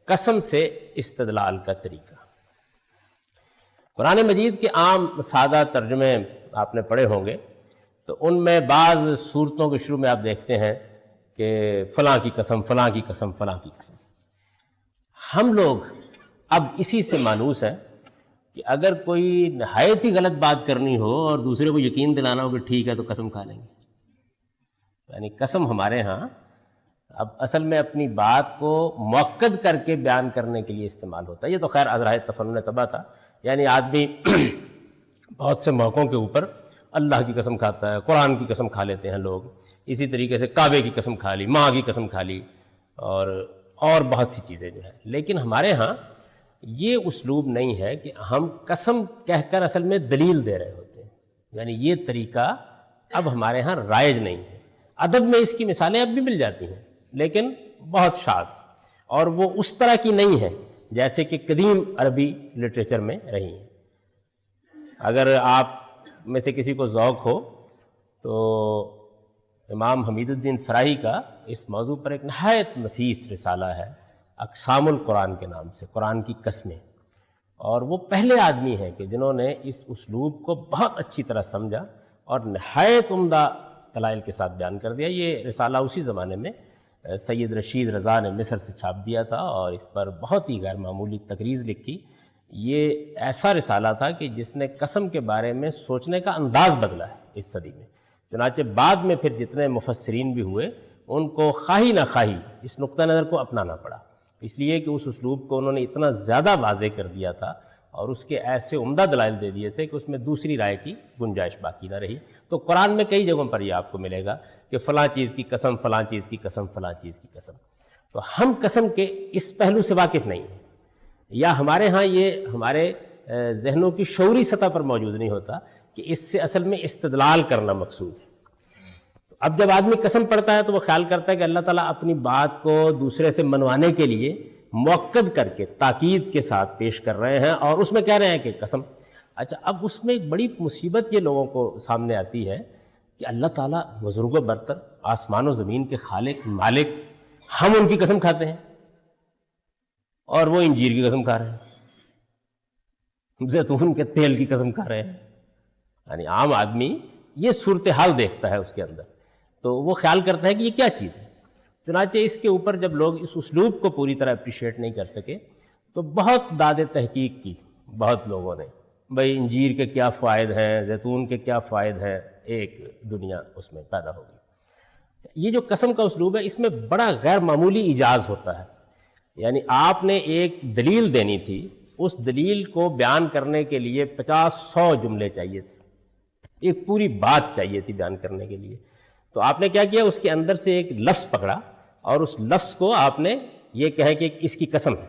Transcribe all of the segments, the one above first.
قسم سے استدلال کا طریقہ۔ قرآن مجید کے عام سادہ ترجمے آپ نے پڑھے ہوں گے، تو ان میں بعض صورتوں کے شروع میں آپ دیکھتے ہیں کہ فلاں کی قسم، فلاں کی قسم، فلاں کی قسم۔ ہم لوگ اب اسی سے مانوس ہیں کہ اگر کوئی نہایت ہی غلط بات کرنی ہو اور دوسرے کو یقین دلانا ہو کہ ٹھیک ہے تو قسم کھا لیں گے۔ یعنی قسم ہمارے ہاں اب اصل میں اپنی بات کو مؤکد کر کے بیان کرنے کے لیے استعمال ہوتا ہے۔ یہ تو خیر ازرائے تفنن طبع تھا، یعنی آدمی بہت سے موقعوں کے اوپر اللہ کی قسم کھاتا ہے، قرآن کی قسم کھا لیتے ہیں لوگ، اسی طریقے سے کعبے کی قسم کھا لی، ماں کی قسم کھا لی، اور بہت سی چیزیں جو ہیں۔ لیکن ہمارے ہاں یہ اسلوب نہیں ہے کہ ہم قسم کہہ کر اصل میں دلیل دے رہے ہوتے ہیں، یعنی یہ طریقہ اب ہمارے ہاں رائج نہیں ہے۔ ادب میں اس کی مثالیں اب بھی مل جاتی ہیں لیکن بہت شاذ، اور وہ اس طرح کی نہیں ہے جیسے کہ قدیم عربی لٹریچر میں رہی ہیں۔ اگر آپ میں سے کسی کو ذوق ہو تو امام حمید الدین فراہی کا اس موضوع پر ایک نہایت نفیس رسالہ ہے، اقسام القرآن کے نام سے، قرآن کی قسمیں، اور وہ پہلے آدمی ہیں کہ جنہوں نے اس اسلوب کو بہت اچھی طرح سمجھا اور نہایت عمدہ دلائل کے ساتھ بیان کر دیا۔ یہ رسالہ اسی زمانے میں سید رشید رضا نے مصر سے چھاپ دیا تھا اور اس پر بہت ہی غیر معمولی تقریض لکھی۔ یہ ایسا رسالہ تھا کہ جس نے قسم کے بارے میں سوچنے کا انداز بدلا ہے اس صدی میں۔ چنانچہ بعد میں پھر جتنے مفسرین بھی ہوئے ان کو خواہی نہ خواہی اس نقطہ نظر کو اپنانا پڑا، اس لیے کہ اس اسلوب کو انہوں نے اتنا زیادہ واضح کر دیا تھا اور اس کے ایسے عمدہ دلائل دے دیے تھے کہ اس میں دوسری رائے کی گنجائش باقی نہ رہی۔ تو قرآن میں کئی جگہوں پر یہ آپ کو ملے گا کہ فلاں چیز کی قسم، فلاں چیز کی قسم، فلاں چیز کی قسم۔ تو ہم قسم کے اس پہلو سے واقف نہیں ہیں، یا ہمارے ہاں یہ ہمارے ذہنوں کی شعوری سطح پر موجود نہیں ہوتا کہ اس سے اصل میں استدلال کرنا مقصود ہے۔ تو اب جب آدمی قسم پڑھتا ہے تو وہ خیال کرتا ہے کہ اللہ تعالیٰ اپنی بات کو دوسرے سے منوانے کے لیے مؤکد کر کے تاکید کے ساتھ پیش کر رہے ہیں اور اس میں کہہ رہے ہیں کہ قسم۔ اچھا، اب اس میں ایک بڑی مصیبت یہ لوگوں کو سامنے آتی ہے کہ اللہ تعالیٰ بزرگ و برتر، آسمان و زمین کے خالق مالک، ہم ان کی قسم کھاتے ہیں اور وہ انجیر کی قسم کھا رہے ہیں، زیتون کے تیل کی قسم کھا رہے ہیں۔ یعنی عام آدمی یہ صورتحال دیکھتا ہے اس کے اندر تو وہ خیال کرتا ہے کہ یہ کیا چیز ہے۔ چنانچہ اس کے اوپر جب لوگ اس اسلوب کو پوری طرح اپریشیٹ نہیں کر سکے تو بہت داد تحقیق کی بہت لوگوں نے، بھئی انجیر کے کیا فوائد ہیں، زیتون کے کیا فوائد ہیں، ایک دنیا اس میں پیدا ہوگی۔ یہ جو قسم کا اسلوب ہے اس میں بڑا غیر معمولی ایجاز ہوتا ہے، یعنی آپ نے ایک دلیل دینی تھی، اس دلیل کو بیان کرنے کے لیے 50-100 جملے چاہیے تھے، ایک پوری بات چاہیے تھی بیان کرنے کے لیے۔ تو آپ نے کیا کیا، اس کے اندر سے ایک لفظ پکڑا اور اس لفظ کو آپ نے یہ کہے کہ اس کی قسم ہے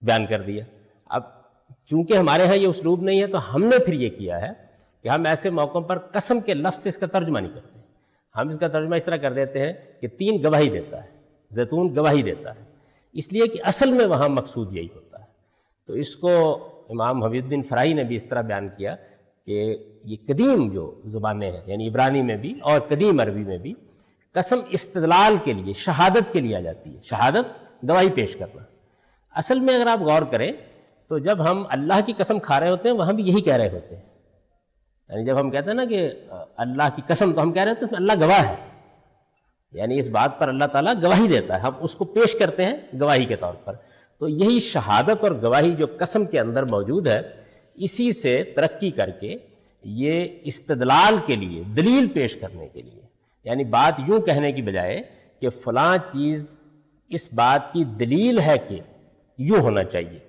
بیان کر دیا۔ اب چونکہ ہمارے ہاں یہ اسلوب نہیں ہے تو ہم نے پھر یہ کیا ہے کہ ہم ایسے موقعوں پر قسم کے لفظ سے اس کا ترجمہ نہیں کرتے، ہم اس کا ترجمہ اس طرح کر دیتے ہیں کہ 3 گواہی دیتا ہے، زیتون گواہی دیتا ہے، اس لیے کہ اصل میں وہاں مقصود یہی ہوتا ہے۔ تو اس کو امام حمید الدین فراہی نے بھی اس طرح بیان کیا کہ یہ قدیم جو زبانیں ہیں، یعنی عبرانی میں بھی اور قدیم عربی میں بھی قسم استدلال کے لیے، شہادت کے لیے آ جاتی ہے، شہادت گواہی پیش کرنا۔ اصل میں اگر آپ غور کریں تو جب ہم اللہ کی قسم کھا رہے ہوتے ہیں وہاں بھی یہی کہہ رہے ہوتے ہیں، یعنی جب ہم کہتے ہیں نا کہ اللہ کی قسم، تو ہم کہہ رہے ہوتے ہیں اللہ گواہ ہے، یعنی اس بات پر اللہ تعالیٰ گواہی دیتا ہے، ہم اس کو پیش کرتے ہیں گواہی کے طور پر۔ تو یہی شہادت اور گواہی جو قسم کے اندر موجود ہے، اسی سے ترقی کر کے یہ استدلال کے لیے، دلیل پیش کرنے کے لیے، یعنی بات یوں کہنے کی بجائے کہ فلاں چیز اس بات کی دلیل ہے کہ یوں ہونا چاہیے،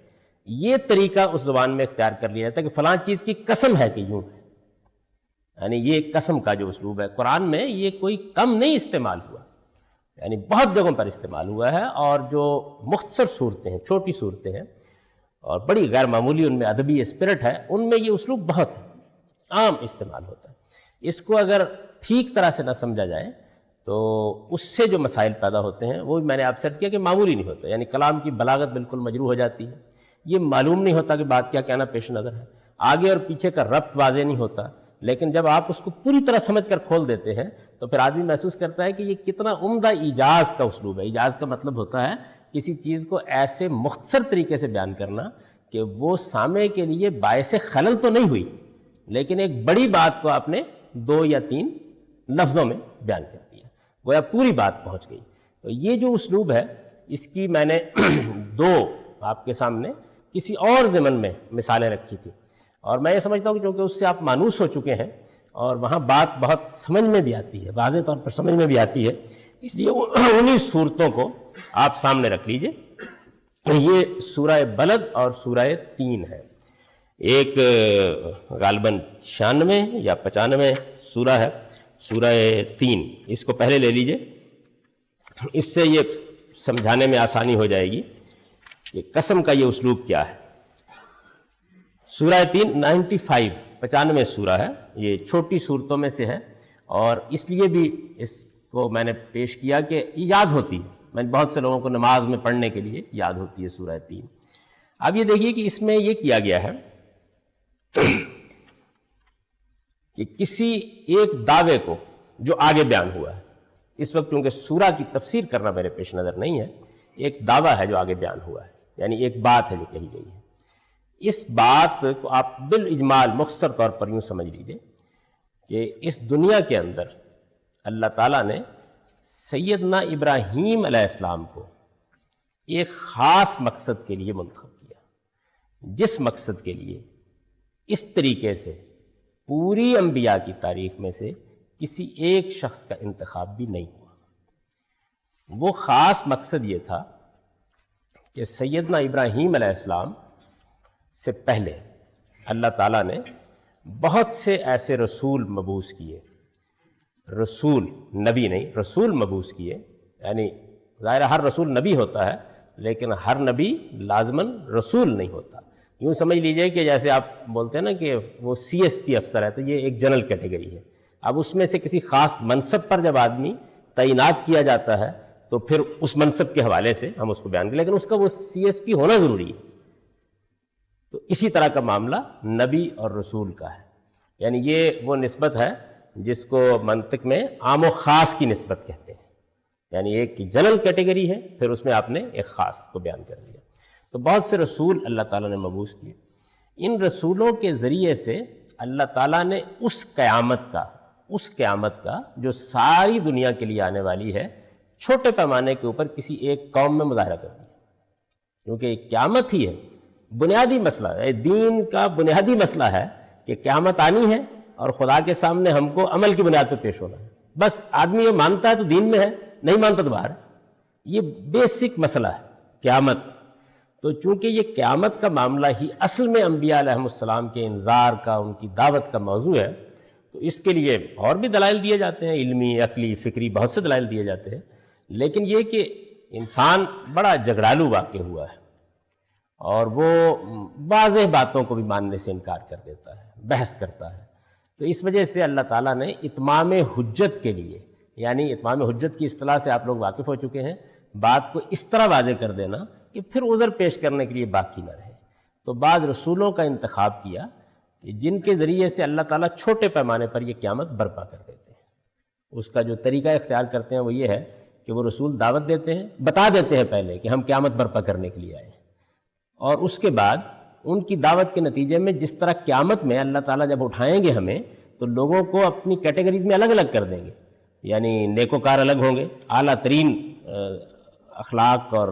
یہ طریقہ اس زبان میں اختیار کر لیا جاتا ہے کہ فلاں چیز کی قسم ہے کہ یوں ہے۔ یعنی یہ قسم کا جو اسلوب ہے قرآن میں یہ کوئی کم نہیں استعمال ہوا، یعنی بہت جگہوں پر استعمال ہوا ہے، اور جو مختصر صورتیں ہیں، چھوٹی صورتیں ہیں اور بڑی غیر معمولی ان میں ادبی اسپرٹ ہے، ان میں یہ اسلوب بہت ہے، عام استعمال ہوتا ہے۔ اس کو اگر ٹھیک طرح سے نہ سمجھا جائے تو اس سے جو مسائل پیدا ہوتے ہیں وہ میں نے آپ سے عرض کیا کہ معمولی نہیں ہوتا، یعنی کلام کی بلاغت بالکل مجروح ہو جاتی ہے، یہ معلوم نہیں ہوتا کہ بات کیا کہنا پیش نظر ہے، آگے اور پیچھے کا ربط واضح نہیں ہوتا، لیکن جب آپ اس کو پوری طرح سمجھ کر کھول دیتے ہیں تو پھر آدمی محسوس کرتا ہے کہ یہ کتنا عمدہ ایجاز کا اسلوب ہے۔ ایجاز کا مطلب ہوتا ہے کسی چیز کو ایسے مختصر طریقے سے بیان کرنا کہ وہ سامع کے لیے باعث خلل تو نہیں ہوئی، لیکن ایک بڑی بات کو آپ نے 2 یا 3 لفظوں میں بیان کر دیا، گویا پوری بات پہنچ گئی۔ تو یہ جو اسلوب ہے، اس کی میں نے 2 آپ کے سامنے کسی اور ضمن میں مثالیں رکھی تھی، اور میں یہ سمجھتا ہوں کہ چونکہ اس سے آپ مانوس ہو چکے ہیں اور وہاں بات بہت سمجھ میں بھی آتی ہے، واضح طور پر سمجھ میں بھی آتی ہے، اس لیے انہی صورتوں کو آپ سامنے رکھ لیجئے۔ یہ سورہ بلد اور سورہ 3 ہے، ایک غالباً 96 یا 95 سورہ ہے، سورہ 3، اس کو پہلے لے لیجئے، اس سے یہ سمجھانے میں آسانی ہو جائے گی کہ قسم کا یہ اسلوب کیا ہے۔ سورہ 3 95 سورہ ہے، یہ چھوٹی صورتوں میں سے ہے، اور اس لیے بھی اس کو میں نے پیش کیا کہ یاد ہوتی ہے، میں بہت سے لوگوں کو نماز میں پڑھنے کے لیے یاد ہوتی ہے سورہ 3۔ اب یہ دیکھیے کہ اس میں یہ کیا گیا ہے کہ کسی ایک دعوے کو جو آگے بیان ہوا ہے، اس وقت کیونکہ سورہ کی تفسیر کرنا میرے پیش نظر نہیں ہے، ایک دعویٰ ہے جو آگے بیان ہوا ہے، یعنی ایک بات ہے جو کہی گئی ہے۔ اس بات کو آپ بالاجمال مختصر طور پر یوں سمجھ لیجئے کہ اس دنیا کے اندر اللہ تعالیٰ نے سیدنا ابراہیم علیہ السلام کو ایک خاص مقصد کے لیے منتخب کیا، جس مقصد کے لیے اس طریقے سے پوری انبیاء کی تاریخ میں سے کسی ایک شخص کا انتخاب بھی نہیں ہوا۔ وہ خاص مقصد یہ تھا کہ سیدنا ابراہیم علیہ السلام سے پہلے اللہ تعالیٰ نے بہت سے ایسے رسول مبعوث کیے، رسول نبی نہیں، رسول مبعوث کیے، یعنی ظاہر ہر رسول نبی ہوتا ہے لیکن ہر نبی لازماً رسول نہیں ہوتا۔ یوں سمجھ لیجئے کہ جیسے آپ بولتے ہیں نا کہ وہ CSP افسر ہے، تو یہ ایک جنرل کیٹیگری ہے۔ اب اس میں سے کسی خاص منصب پر جب آدمی تعینات کیا جاتا ہے تو پھر اس منصب کے حوالے سے ہم اس کو بیان کریں، لیکن اس کا وہ CSP ہونا ضروری ہے۔ تو اسی طرح کا معاملہ نبی اور رسول کا ہے، یعنی یہ وہ نسبت ہے جس کو منطق میں عام و خاص کی نسبت کہتے ہیں، یعنی ایک جنرل کیٹیگری ہے، پھر اس میں آپ نے ایک خاص کو بیان کر دیا۔ تو بہت سے رسول اللہ تعالیٰ نے مبعوث کیے، ان رسولوں کے ذریعے سے اللہ تعالیٰ نے اس قیامت کا جو ساری دنیا کے لیے آنے والی ہے، چھوٹے پیمانے کے اوپر کسی ایک قوم میں مظاہرہ کر دیا، کیونکہ قیامت ہی ہے بنیادی مسئلہ ہے، دین کا بنیادی مسئلہ ہے کہ قیامت آنی ہے اور خدا کے سامنے ہم کو عمل کی بنیاد پہ پیش ہونا ہے۔ بس آدمی یہ مانتا ہے تو دین میں ہے، نہیں مانتا تو باہر ہے۔ یہ بیسک مسئلہ ہے قیامت۔ تو چونکہ یہ قیامت کا معاملہ ہی اصل میں انبیاء علیہ السلام کے انذار کا، ان کی دعوت کا موضوع ہے، تو اس کے لیے اور بھی دلائل دیے جاتے ہیں، علمی، عقلی، فکری، بہت سے دلائل دیے جاتے ہیں، لیکن یہ کہ انسان بڑا جھگڑالو واقع ہوا ہے اور وہ واضح باتوں کو بھی ماننے سے انکار کر دیتا ہے، بحث کرتا ہے۔ تو اس وجہ سے اللہ تعالیٰ نے اتمام حجت کے لیے، یعنی اتمام حجت کی اصطلاح سے آپ لوگ واقف ہو چکے ہیں، بات کو اس طرح واضح کر دینا کہ پھر عذر پیش کرنے کے لیے باقی نہ رہے۔ تو بعض رسولوں کا انتخاب کیا کہ جن کے ذریعے سے اللہ تعالیٰ چھوٹے پیمانے پر یہ قیامت برپا کر دیتے ہیں۔ اس کا جو طریقہ اختیار کرتے ہیں وہ یہ ہے کہ وہ رسول دعوت دیتے ہیں، بتا دیتے ہیں پہلے کہ ہم قیامت برپا کرنے کے لیے آئے ہیں، اور اس کے بعد ان کی دعوت کے نتیجے میں جس طرح قیامت میں اللہ تعالیٰ جب اٹھائیں گے ہمیں تو لوگوں کو اپنی کیٹیگریز میں الگ الگ کر دیں گے، یعنی نیکوکار الگ ہوں گے، اعلیٰ ترین اخلاق اور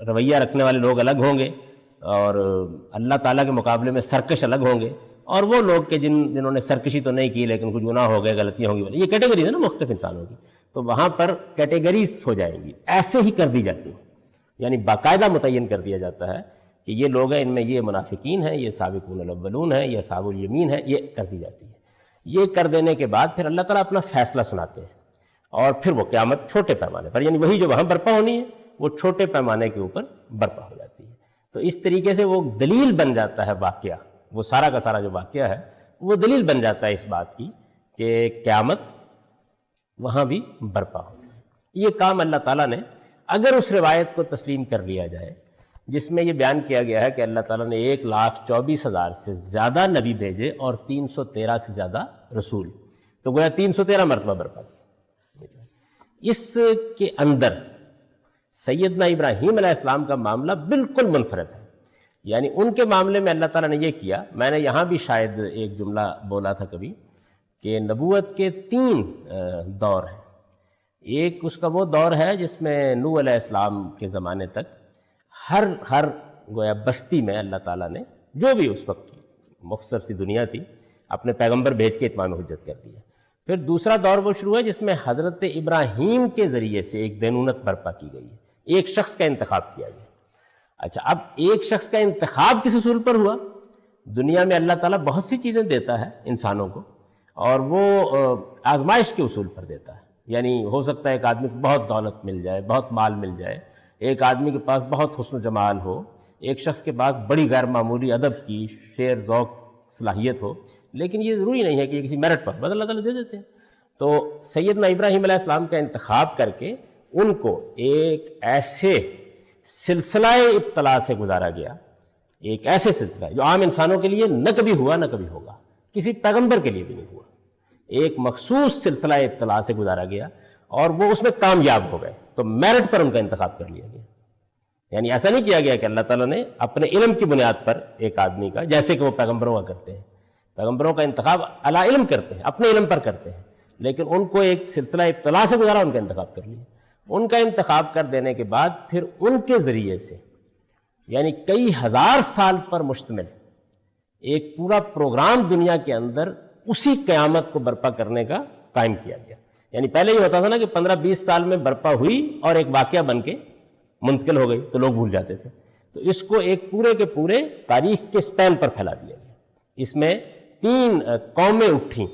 رویہ رکھنے والے لوگ الگ ہوں گے، اور اللہ تعالیٰ کے مقابلے میں سرکش الگ ہوں گے، اور وہ لوگ کہ جنہوں نے سرکشی تو نہیں کی لیکن کچھ گناہ ہو گئے، غلطیاں ہوں گی، یہ کیٹیگریز ہے نا مختلف انسانوں کی، تو وہاں پر کیٹیگریز ہو جائیں گی، ایسے ہی کر دی جاتی ہیں، یعنی باقاعدہ متعین کر دیا جاتا ہے کہ یہ لوگ ہیں، ان میں یہ منافقین ہیں، یہ سابقون الاولون ہیں، یہ اصحاب الیمین ہیں، یہ کر دی جاتی ہے۔ یہ کر دینے کے بعد پھر اللہ تعالیٰ اپنا فیصلہ سناتے ہیں، اور پھر وہ قیامت چھوٹے پیمانے پر، یعنی وہی جو وہاں برپا ہونی ہے وہ چھوٹے پیمانے کے اوپر برپا ہو جاتی ہے۔ تو اس طریقے سے وہ دلیل بن جاتا ہے واقعہ، وہ سارا کا سارا جو واقعہ ہے وہ دلیل بن جاتا ہے اس بات کی کہ قیامت وہاں بھی برپا ہو۔ یہ کام اللہ تعالیٰ نے، اگر اس روایت کو تسلیم کر لیا جائے جس میں یہ بیان کیا گیا ہے کہ اللہ تعالیٰ نے 1,24,000 سے زیادہ نبی بھیجے اور 313 سے زیادہ رسول، تو گویا 313 مرتبہ برپا کیا۔ اس کے اندر سیدنا ابراہیم علیہ السلام کا معاملہ بالکل منفرد ہے. یعنی ان کے معاملے میں اللہ تعالیٰ نے یہ کیا، میں نے یہاں بھی شاید ایک جملہ بولا تھا کبھی کہ نبوت کے 3 دور ہیں. ایک اس کا وہ دور ہے جس میں نوح علیہ السلام کے زمانے تک ہر گویا بستی میں اللہ تعالیٰ نے جو بھی اس وقت مختصر سی دنیا تھی اپنے پیغمبر بھیج کے اتمام حجت کر دیا. پھر دوسرا دور وہ شروع ہے جس میں حضرت ابراہیم کے ذریعے سے ایک دینونت برپا کی گئی ہے، ایک شخص کا انتخاب کیا گیا. اچھا، اب ایک شخص کا انتخاب کس اصول پر ہوا؟ دنیا میں اللہ تعالیٰ بہت سی چیزیں دیتا ہے انسانوں کو، اور وہ آزمائش کے اصول پر دیتا ہے. یعنی ہو سکتا ہے ایک آدمی کو بہت دولت مل جائے، بہت مال مل جائے، ایک آدمی کے پاس بہت حسن و جمال ہو، ایک شخص کے پاس بڑی غیر معمولی ادب کی شعر ذوق صلاحیت ہو، لیکن یہ ضروری نہیں ہے کہ یہ کسی میرٹ پر بدل اللہ تعالیٰ دے دیتے ہیں. تو سیدنا ابراہیم علیہ السلام کا انتخاب کر کے ان کو ایک ایسے سلسلہ ابتلا سے گزارا گیا، ایک ایسے سلسلہ جو عام انسانوں کے لیے نہ کبھی ہوا نہ کبھی ہوگا، کسی پیغمبر کے لیے بھی نہیں ہوا. ایک مخصوص سلسلہ ابتلا سے گزارا گیا اور وہ اس میں کامیاب ہو گئے، تو میرٹ پر ان کا انتخاب کر لیا گیا. یعنی ایسا نہیں کیا گیا کہ اللہ تعالیٰ نے اپنے علم کی بنیاد پر ایک آدمی کا، جیسے کہ وہ پیغمبروں کا کرتے ہیں، پیغمبروں کا انتخاب علی علم کرتے ہیں، اپنے علم پر کرتے ہیں، لیکن ان کو ایک سلسلہ ابتلا سے گزارا، ان کا انتخاب کر لیا. ان کا انتخاب کر دینے کے بعد پھر ان کے ذریعے سے یعنی کئی ہزار سال پر مشتمل ایک پورا پروگرام دنیا کے اندر اسی قیامت کو برپا کرنے کا قائم کیا گیا. یعنی پہلے یہ ہوتا تھا نا کہ 15-20 سال میں برپا ہوئی اور ایک واقعہ بن کے منتقل ہو گئی تو لوگ بھول جاتے تھے. تو اس کو ایک پورے کے پورے تاریخ کے سپین پر پھیلا دیا گیا. اس میں 3 قومیں اٹھیں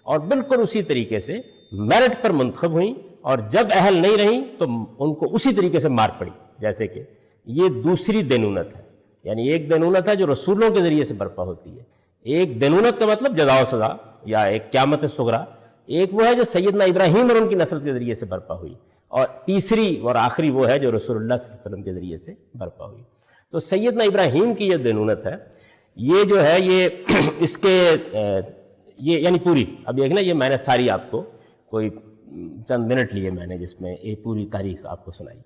اور بالکل اسی طریقے سے میرٹ پر منتخب ہوئیں، اور جب اہل نہیں رہیں تو ان کو اسی طریقے سے مار پڑی. جیسے کہ یہ دوسری دینونت ہے، یعنی ایک دینونت ہے جو رسولوں کے ذریعے سے برپا ہوتی ہے. ایک دینونت کا مطلب جزا و سزا یا ایک قیامت صغریٰ. ایک وہ ہے جو سیدنا ابراہیم اور ان کی نسل کے ذریعے سے برپا ہوئی، اور تیسری اور آخری وہ ہے جو رسول اللہ صلی اللہ علیہ وسلم کے ذریعے سے برپا ہوئی. تو سیدنا ابراہیم کی یہ دینونت ہے، یہ جو ہے یہ اس کے یہ یعنی پوری، اب ایک نا یہ میں نے ساری آپ کو کوئی چند منٹ لیے میں نے جس میں یہ پوری تاریخ آپ کو سنائی.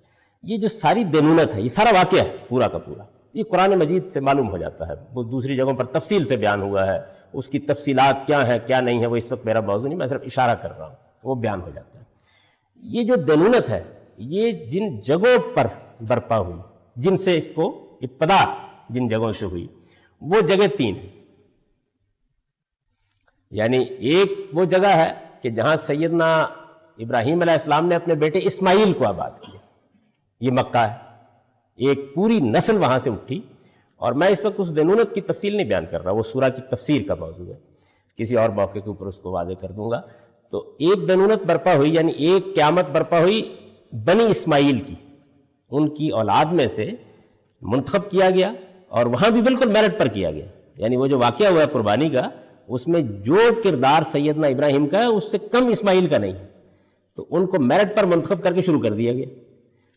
یہ جو ساری دینونت ہے، یہ سارا واقعہ ہے پورا کا پورا، یہ قرآن مجید سے معلوم ہو جاتا ہے. وہ دوسری جگہوں پر تفصیل سے بیان ہوا ہے، اس کی تفصیلات کیا ہیں کیا نہیں ہے وہ اس وقت میرا موضوع نہیں، میں صرف اشارہ کر رہا ہوں، وہ بیان ہو جاتا ہے. یہ جو دینونت ہے یہ جن جگہوں پر برپا ہوئی، جن سے اس کو ابتدا جن جگہوں سے ہوئی، وہ جگہ 3 ہیں. یعنی ایک وہ جگہ ہے کہ جہاں سیدنا ابراہیم علیہ السلام نے اپنے بیٹے اسماعیل کو آباد کیا، یہ مکہ ہے. ایک پوری نسل وہاں سے اٹھی، اور میں اس وقت اس دینونت کی تفصیل نہیں بیان کر رہا، وہ سورہ کی تفسیر کا موضوع ہے، کسی اور موقع کے اوپر اس کو واضح کر دوں گا. تو ایک دینونت برپا ہوئی، یعنی ایک قیامت برپا ہوئی بنی اسماعیل کی، ان کی اولاد میں سے منتخب کیا گیا، اور وہاں بھی بالکل میرٹ پر کیا گیا. یعنی وہ جو واقعہ ہوا ہے قربانی کا، اس میں جو کردار سیدنا ابراہیم کا ہے اس سے کم اسماعیل کا نہیں ہے. تو ان کو میرٹ پر منتخب کر کے شروع کر دیا گیا.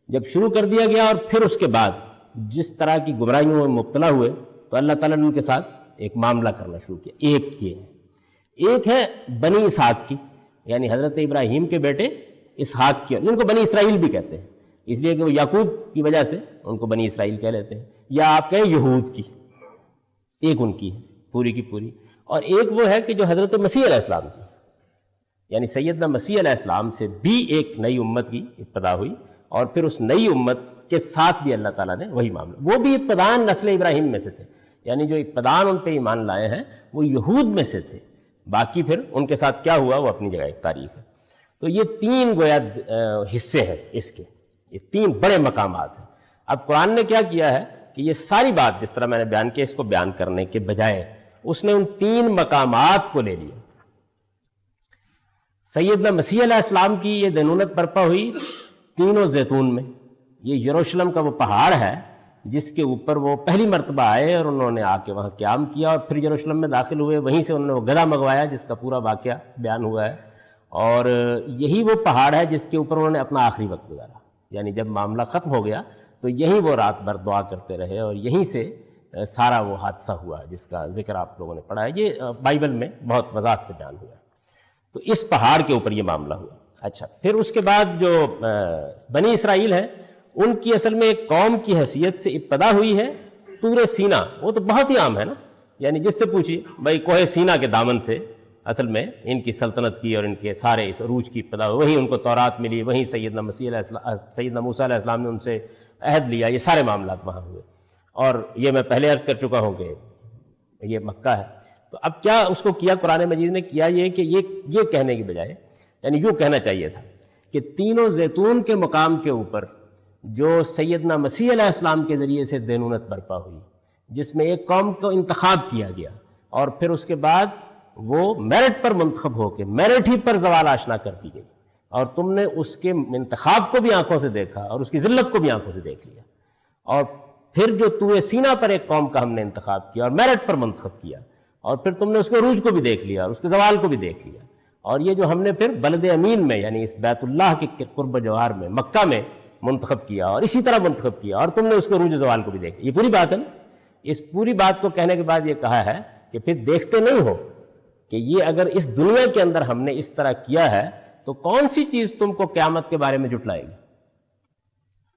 جب شروع کر دیا گیا اور پھر اس کے بعد جس طرح کی گمراہیوں میں مبتلا ہوئے تو اللہ تعالیٰ نے ان کے ساتھ ایک معاملہ کرنا شروع کیا. ایک ہے بنی اسحاق کی، یعنی حضرت ابراہیم کے بیٹے اسحاق کی، ان کو بنی اسرائیل بھی کہتے ہیں اس لیے کہ وہ یعقوب کی وجہ سے ان کو بنی اسرائیل کہہ لیتے ہیں، یا آپ کہیں یہود کی. ایک ان کی ہے پوری کی پوری. اور ایک وہ ہے کہ جو حضرت مسیح علیہ السلام کی، یعنی سیدنا مسیح علیہ السلام سے بھی ایک نئی امت کی ابتدا ہوئی، اور پھر اس نئی امت کے ساتھ بھی اللہ تعالیٰ نے وہی معاملہ، وہ بھی ابتداً نسل ابراہیم میں سے تھے، یعنی جو ابتداً ان پہ ایمان لائے ہیں وہ یہود میں سے تھے. باقی پھر ان کے ساتھ کیا ہوا وہ اپنی جگہ ایک تاریخ ہے. تو یہ 3 گویا حصے ہیں اس کے، یہ 3 بڑے مقامات ہیں. اب قرآن نے کیا کیا ہے کہ یہ ساری بات جس طرح میں نے بیان کیا، اس کو بیان کرنے کے بجائے اس نے ان 3 مقامات کو لے لیا. سیدنا مسیح علیہ السلام کی یہ دینونت برپا ہوئی تینوں زیتون میں. یہ یروشلم کا وہ پہاڑ ہے جس کے اوپر وہ پہلی مرتبہ آئے اور انہوں نے آ کے وہاں قیام کیا، اور پھر یروشلم میں داخل ہوئے. وہیں سے انہوں نے وہ گدھا منگوایا جس کا پورا واقعہ بیان ہوا ہے، اور یہی وہ پہاڑ ہے جس کے اوپر انہوں نے اپنا آخری وقت گزارا. یعنی جب معاملہ ختم ہو گیا تو یہیں وہ رات بھر دعا کرتے رہے، اور یہیں سے سارا وہ حادثہ ہوا جس کا ذکر آپ لوگوں نے پڑھا ہے. یہ بائبل میں بہت وضاحت سے بیان ہوا ہے. تو اس پہاڑ کے اوپر یہ معاملہ ہوا. اچھا، پھر اس کے بعد جو بنی اسرائیل ہیں ان کی اصل میں ایک قوم کی حیثیت سے ابتدا ہوئی ہے طور سینا. وہ تو بہت ہی عام ہے نا, یعنی جس سے پوچھیے بھائی کوہ سینا کے دامن سے اصل میں ان کی سلطنت کی اور ان کے سارے اس عروج کی ابتدا ہوئی. وہیں ان کو تورات ملی, وہیں سیدنا موسیٰ علیہ السلام نے ان سے عہد لیا. یہ سارے معاملات وہاں ہوئے. اور یہ میں پہلے عرض کر چکا ہوں کہ یہ مکہ ہے. تو اب کیا اس کو کیا قرآن مجید نے, کیا یہ کہ یہ کہنے کی بجائے, یعنی یوں کہنا چاہیے تھا کہ تینوں زیتون کے مقام کے اوپر جو سیدنا مسیح علیہ السلام کے ذریعے سے دینونت برپا ہوئی, جس میں ایک قوم کو انتخاب کیا گیا اور پھر اس کے بعد وہ میرٹ پر منتخب ہو کے میرٹ ہی پر زوال آشنا کر دی گئی, اور تم نے اس کے انتخاب کو بھی آنکھوں سے دیکھا اور اس کی ذلت کو بھی آنکھوں سے دیکھ لیا. اور پھر جو طور سینا پر ایک قوم کا ہم نے انتخاب کیا اور میرٹ پر منتخب کیا, اور پھر تم نے اس کے عروج کو بھی دیکھ لیا اور اس کے زوال کو بھی دیکھ لیا. اور یہ جو ہم نے پھر بلد امین میں یعنی اس بیت اللہ کے قرب جوار میں مکہ میں منتخب کیا اور اسی طرح منتخب کیا, اور تم نے اس کے عروج و زوال کو بھی دیکھ لیا. یہ پوری بات ہے نا. اس پوری بات کو کہنے کے بعد یہ کہا ہے کہ پھر دیکھتے نہیں ہو کہ یہ اگر اس دنیا کے اندر ہم نے اس طرح کیا ہے تو کون سی چیز تم کو قیامت کے بارے میں جھٹلائے گی.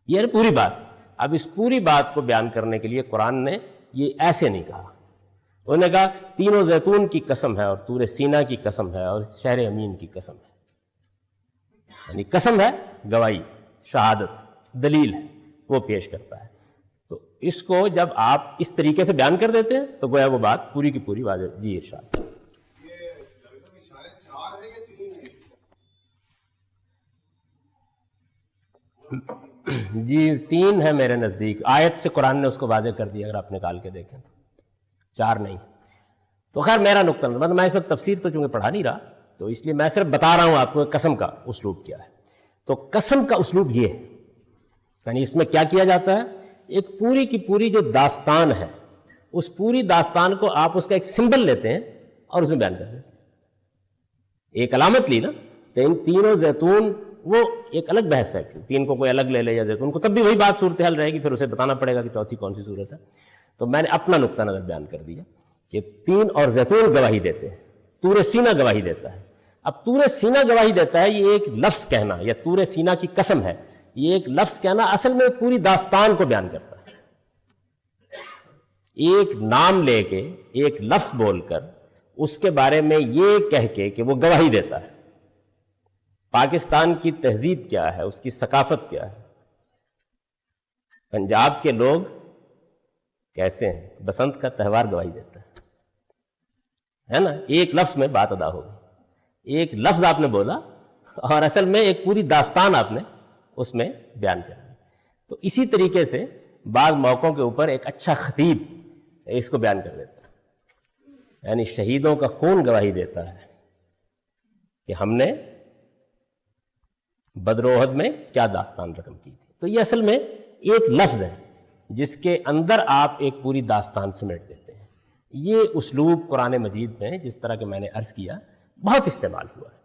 یہ ہے پوری بات. اب اس پوری بات کو بیان کرنے کے لیے قرآن نے یہ ایسے نہیں کہا. انہوں نے کہا تینوں زیتون کی قسم ہے اور طور سینا کی قسم ہے اور شہر امین کی قسم ہے. یعنی قسم ہے, گواہی, شہادت, دلیل ہے, وہ پیش کرتا ہے. تو اس کو جب آپ اس طریقے سے بیان کر دیتے ہیں تو گویا وہ بات پوری کی پوری واضح. جی ارشاد. جی 3 ہے میرے نزدیک. آیت سے قرآن نے اس کو واضح کر دیا, اگر آپ نکال کے دیکھیں تو 4 نہیں. تو خیر میرا نقطہ نظر, میں اس وقت تفسیر تو چونکہ پڑھا نہیں رہا تو اس لیے میں صرف بتا رہا ہوں آپ کو قسم کا اسلوب کیا ہے. تو قسم کا اسلوب یہ ہے, یعنی اس میں کیا کیا جاتا ہے, ایک پوری کی پوری جو داستان ہے اس پوری داستان کو آپ اس کا ایک سمبل لیتے ہیں اور اس میں بیان کر دیتے ہیں. ایک علامت لی نا, تینوں زیتون وہ ایک الگ بحث ہے, 3 کو کوئی الگ لے لے یا زیتون کو, تب بھی وہی بات صورتحال رہے گی, پھر اسے بتانا پڑے گا کہ چوتھی کون سی صورت ہے. تو میں نے اپنا نقطہ نظر بیان کر دیا کہ 3 اور زیتون گواہی دیتے ہیں, طور سینا گواہی دیتا ہے. اب طور سینا گواہی دیتا ہے, یہ ایک لفظ کہنا یا طور سینا کی قسم ہے, یہ ایک لفظ کہنا اصل میں پوری داستان کو بیان کرتا ہے. ایک نام لے کے, ایک لفظ بول کر اس کے بارے میں یہ کہہ کے کہ وہ گواہی دیتا ہے. پاکستان کی تہذیب کیا ہے, اس کی ثقافت کیا ہے, پنجاب کے لوگ کیسے ہیں, بسنت کا تہوار گواہی دیتا ہے نا. ایک لفظ میں بات ادا ہوگی, ایک لفظ آپ نے بولا اور اصل میں ایک پوری داستان آپ نے اس میں بیان کر دی. تو اسی طریقے سے بعض موقعوں کے اوپر ایک اچھا خطیب اس کو بیان کر دیتا ہے, یعنی شہیدوں کا خون گواہی دیتا ہے کہ ہم نے بدر و احد میں کیا داستان رقم کی تھی. تو یہ اصل میں ایک لفظ ہے جس کے اندر آپ ایک پوری داستان سمیٹ دیتے ہیں. یہ اسلوب قرآن مجید میں جس طرح کہ میں نے عرض کیا بہت استعمال ہوا ہے,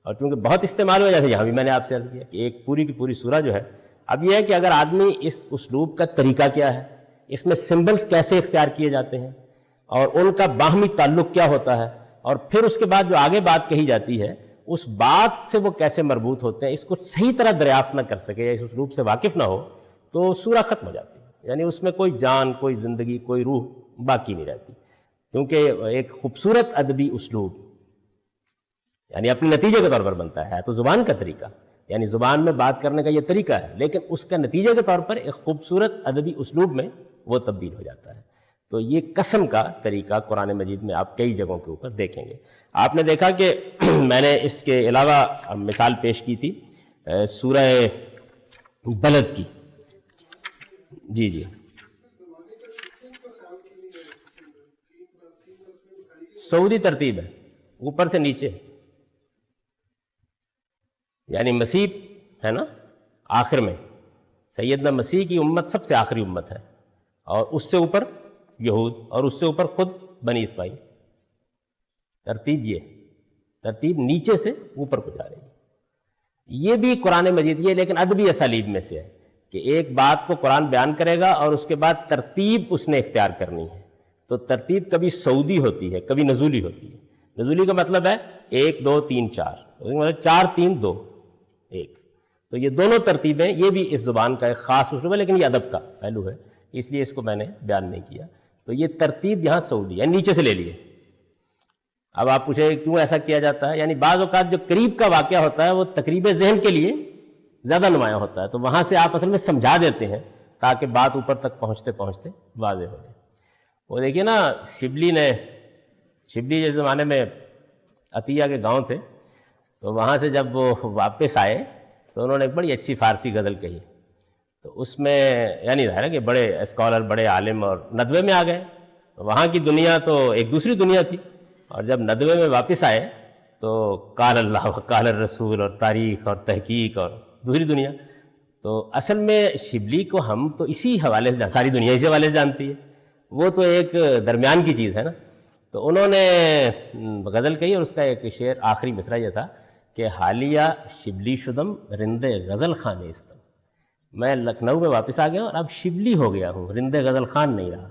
اور چونکہ بہت استعمال ہوا, جیسے یہاں بھی میں نے آپ سے عرض کیا کہ ایک پوری کی پوری سورہ جو ہے. اب یہ ہے کہ اگر آدمی اس اسلوب کا طریقہ کیا ہے, اس میں سمبلز کیسے اختیار کیے جاتے ہیں اور ان کا باہمی تعلق کیا ہوتا ہے, اور پھر اس کے بعد جو آگے بات کہی جاتی ہے اس بات سے وہ کیسے مربوط ہوتے ہیں, اس کو صحیح طرح دریافت نہ کر سکے یا اس اسلوب سے واقف نہ ہو تو سورہ ختم ہو جاتی ہے. یعنی اس میں کوئی جان, کوئی زندگی, کوئی روح باقی نہیں رہتی. کیونکہ ایک خوبصورت ادبی اسلوب یعنی اپنے نتیجے کے طور پر بنتا ہے, تو زبان کا طریقہ یعنی زبان میں بات کرنے کا یہ طریقہ ہے, لیکن اس کا نتیجے کے طور پر ایک خوبصورت ادبی اسلوب میں وہ تبدیل ہو جاتا ہے. تو یہ قسم کا طریقہ قرآن مجید میں آپ کئی جگہوں کے اوپر دیکھیں گے. آپ نے دیکھا کہ میں نے اس کے علاوہ مثال پیش کی تھی سورہ بلد کی. جی سعودی ترتیب ہے, اوپر سے نیچے, یعنی مسیح ہے نا آخر میں, سیدنا مسیح کی امت سب سے آخری امت ہے, اور اس سے اوپر یہود, اور اس سے اوپر خود بنی اسماعیل. ترتیب یہ, ترتیب نیچے سے اوپر کو جا رہی ہے. یہ بھی قرآن مجید یہ لیکن ادبی اسالیب میں سے ہے کہ ایک بات کو قرآن بیان کرے گا اور اس کے بعد ترتیب اس نے اختیار کرنی ہے. تو ترتیب کبھی سعودی ہوتی ہے, کبھی نزولی ہوتی ہے. نزولی کا مطلب ہے 1 2 3 4, 4 3 2 1. تو یہ دونوں ترتیبیں، یہ بھی اس زبان کا ایک خاص اسلوب ہے، لیکن یہ ادب کا پہلو ہے، اس لیے اس کو میں نے بیان نہیں کیا۔ تو یہ ترتیب یہاں سعودی ہے، نیچے سے لے لیے۔ اب آپ پوچھیں کیوں ایسا کیا جاتا ہے؟ یعنی بعض اوقات جو قریب کا واقعہ ہوتا ہے وہ تقریب ذہن کے لیے زیادہ نمایاں ہوتا ہے، تو وہاں سے آپ اصل میں سمجھا دیتے ہیں تاکہ بات اوپر تک پہنچتے پہنچتے واضح ہو جائے۔ وہ دیکھیے نا، شبلی جس زمانے میں عطیہ کے گاؤں تھے، تو وہاں سے جب وہ واپس آئے تو انہوں نے ایک بڑی اچھی فارسی غزل کہی، تو اس میں یعنی ظاہر ہے کہ بڑے اسکالر، بڑے عالم اور ندوے میں آ گئے، وہاں کی دنیا تو ایک دوسری دنیا تھی، اور جب ندوے میں واپس آئے تو قال اللہ و قال الرسول اور تاریخ اور تحقیق اور دوسری دنیا۔ تو اصل میں شبلی کو ہم تو اسی حوالے سے ساری دنیا اسی حوالے سے جانتی ہے، وہ تو ایک درمیان کی چیز ہے نا۔ تو انہوں نے غزل کہی، اور اس کا ایک شعر آخری مصرع یہ تھا کہ حالیہ شبلی شدم رند غزل خان استم، میں لکھنؤ میں واپس آ گیا ہوں اور اب شبلی ہو گیا ہوں، رند غزل خان نہیں رہا،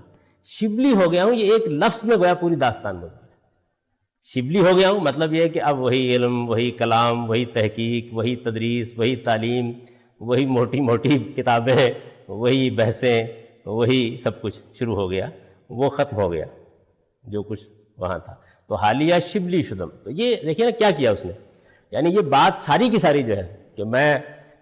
شبلی ہو گیا ہوں۔ یہ ایک لفظ میں گویا پوری داستان مضمون ہے۔ شبلی ہو گیا ہوں مطلب یہ ہے کہ اب وہی علم، وہی کلام، وہی تحقیق، وہی تدریس، وہی تعلیم، وہی موٹی موٹی کتابیں، وہی بحثیں، وہی سب کچھ شروع ہو گیا، وہ ختم ہو گیا جو کچھ وہاں تھا۔ تو حالیہ شبلی شدم، تو یہ دیکھیے نا کیا کیا اس نے، یعنی یہ بات ساری کی ساری جو ہے کہ میں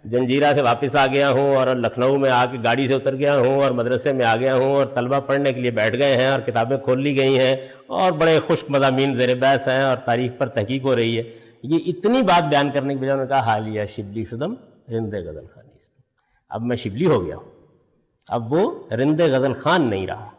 جنجیرہ سے واپس آ گیا ہوں اور لکھنؤ میں آ کے گاڑی سے اتر گیا ہوں اور مدرسے میں آ گیا ہوں اور طلبہ پڑھنے کے لیے بیٹھ گئے ہیں اور کتابیں کھول لی گئی ہیں اور بڑے خشک مضامین زیر بحث ہیں اور تاریخ پر تحقیق ہو رہی ہے، یہ اتنی بات بیان کرنے کے بجائے انہوں نے کہا حالیہ شبلی شدم رند غزل خان استم، اب میں شبلی ہو گیا ہوں، اب وہ رند غزل خان نہیں رہا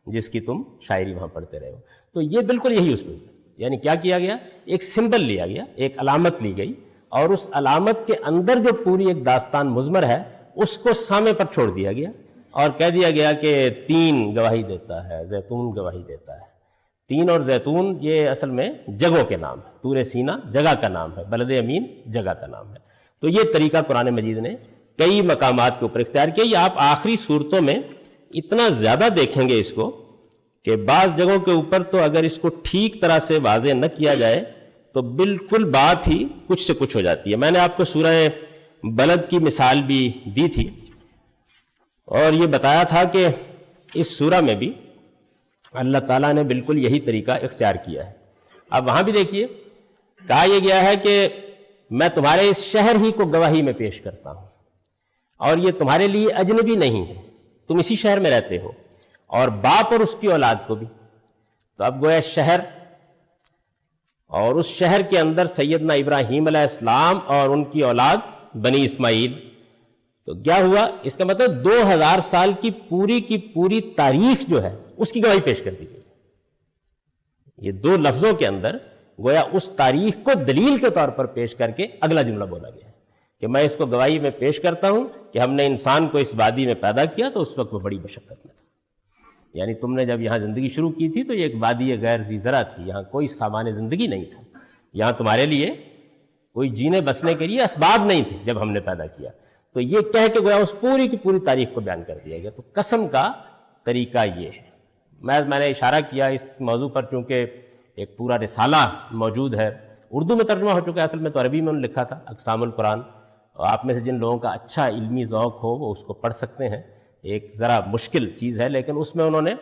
جس کی تم شاعری وہاں پڑھتے رہے ہو۔ تو یہ بالکل یہی اسلوب ہے، یعنی کیا کیا گیا، ایک سمبل لیا گیا، ایک علامت لی گئی، اور اس علامت کے اندر جو پوری ایک داستان مضمر ہے اس کو سامنے پر چھوڑ دیا گیا، اور کہہ دیا گیا کہ تین گواہی دیتا ہے، زیتون گواہی دیتا ہے۔ تین اور زیتون یہ اصل میں جگہوں کے نام ہے، طور سینا جگہ کا نام ہے، بلد امین جگہ کا نام ہے۔ تو یہ طریقہ قرآن مجید نے کئی مقامات کے اوپر اختیار کیا۔ یہ آپ آخری صورتوں میں اتنا زیادہ دیکھیں گے اس کو کہ بعض جگہوں کے اوپر تو اگر اس کو ٹھیک طرح سے واضح نہ کیا جائے تو بالکل بات ہی کچھ سے کچھ ہو جاتی ہے۔ میں نے آپ کو سورہ بلد کی مثال بھی دی تھی اور یہ بتایا تھا کہ اس سورہ میں بھی اللہ تعالیٰ نے بالکل یہی طریقہ اختیار کیا ہے۔ اب وہاں بھی دیکھیے کہا یہ گیا ہے کہ میں تمہارے اس شہر ہی کو گواہی میں پیش کرتا ہوں، اور یہ تمہارے لیے اجنبی نہیں ہے، تم اسی شہر میں رہتے ہو، اور باپ اور اس کی اولاد کو بھی۔ تو اب گویا شہر، اور اس شہر کے اندر سیدنا ابراہیم علیہ السلام اور ان کی اولاد بنی اسماعیل، تو کیا ہوا، اس کا مطلب 2000 سال کی پوری تاریخ جو ہے اس کی گواہی پیش کر دی گئی۔ یہ دو لفظوں کے اندر گویا اس تاریخ کو دلیل کے طور پر پیش کر کے اگلا جملہ بولا گیا ہے کہ میں اس کو گواہی میں پیش کرتا ہوں کہ ہم نے انسان کو اس وادی میں پیدا کیا تو اس وقت وہ بڑی مشقت میں تھا، یعنی تم نے جب یہاں زندگی شروع کی تھی تو یہ ایک وادی غیر ذی زرع تھی، یہاں کوئی سامان زندگی نہیں تھا، یہاں تمہارے لیے کوئی جینے بسنے کے لیے اسباب نہیں تھے جب ہم نے پیدا کیا۔ تو یہ کہہ کے گویا اس پوری کی پوری تاریخ کو بیان کر دیا گیا۔ تو قسم کا طریقہ یہ ہے۔ میں نے اشارہ کیا اس موضوع پر چونکہ ایک پورا رسالہ موجود ہے، اردو میں ترجمہ ہو چکا ہے، اصل میں تو عربی میں انہوں نے لکھا تھا، اقسام القرآن، اور آپ میں سے جن لوگوں کا اچھا علمی ذوق ہو وہ اس کو پڑھ سکتے ہیں۔ ایک ذرا مشکل چیز ہے لیکن اس میں انہوں نے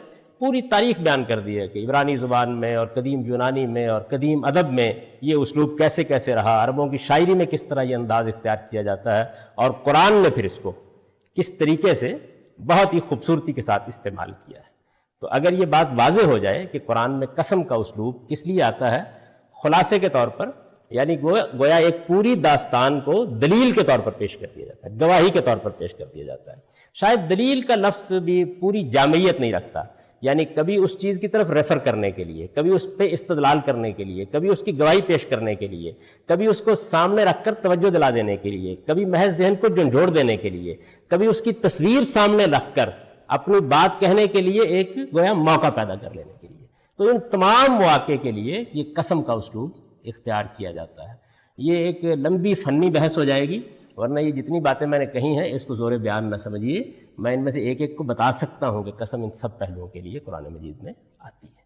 پوری تاریخ بیان کر دی ہے کہ عبرانی زبان میں اور قدیم یونانی میں اور قدیم ادب میں یہ اسلوب کیسے کیسے رہا، عربوں کی شاعری میں کس طرح یہ انداز اختیار کیا جاتا ہے، اور قرآن نے پھر اس کو کس طریقے سے بہت ہی خوبصورتی کے ساتھ استعمال کیا ہے۔ تو اگر یہ بات واضح ہو جائے کہ قرآن میں قسم کا اسلوب کس لیے آتا ہے، خلاصے کے طور پر یعنی گویا ایک پوری داستان کو دلیل کے طور پر پیش کر دیا جاتا ہے، گواہی کے طور پر پیش کر دیا جاتا ہے۔ شاید دلیل کا لفظ بھی پوری جامعیت نہیں رکھتا، یعنی کبھی اس چیز کی طرف ریفر کرنے کے لیے، کبھی اس پہ استدلال کرنے کے لیے، کبھی اس کی گواہی پیش کرنے کے لیے، کبھی اس کو سامنے رکھ کر توجہ دلا دینے کے لیے، کبھی محض ذہن کو جھنجھوڑ دینے کے لیے، کبھی اس کی تصویر سامنے رکھ کر اپنی بات کہنے کے لیے ایک گویا موقع پیدا کر لینے کے لیے۔ تو ان تمام مواقع کے لیے یہ قسم کا اسلوب اختیار کیا جاتا ہے۔ یہ ایک لمبی فنی بحث ہو جائے گی، ورنہ یہ جتنی باتیں میں نے کہی ہیں اس کو زور بیان نہ سمجھیے، میں ان میں سے ایک ایک کو بتا سکتا ہوں کہ قسم ان سب پہلوؤں کے لیے قرآن مجید میں آتی ہے۔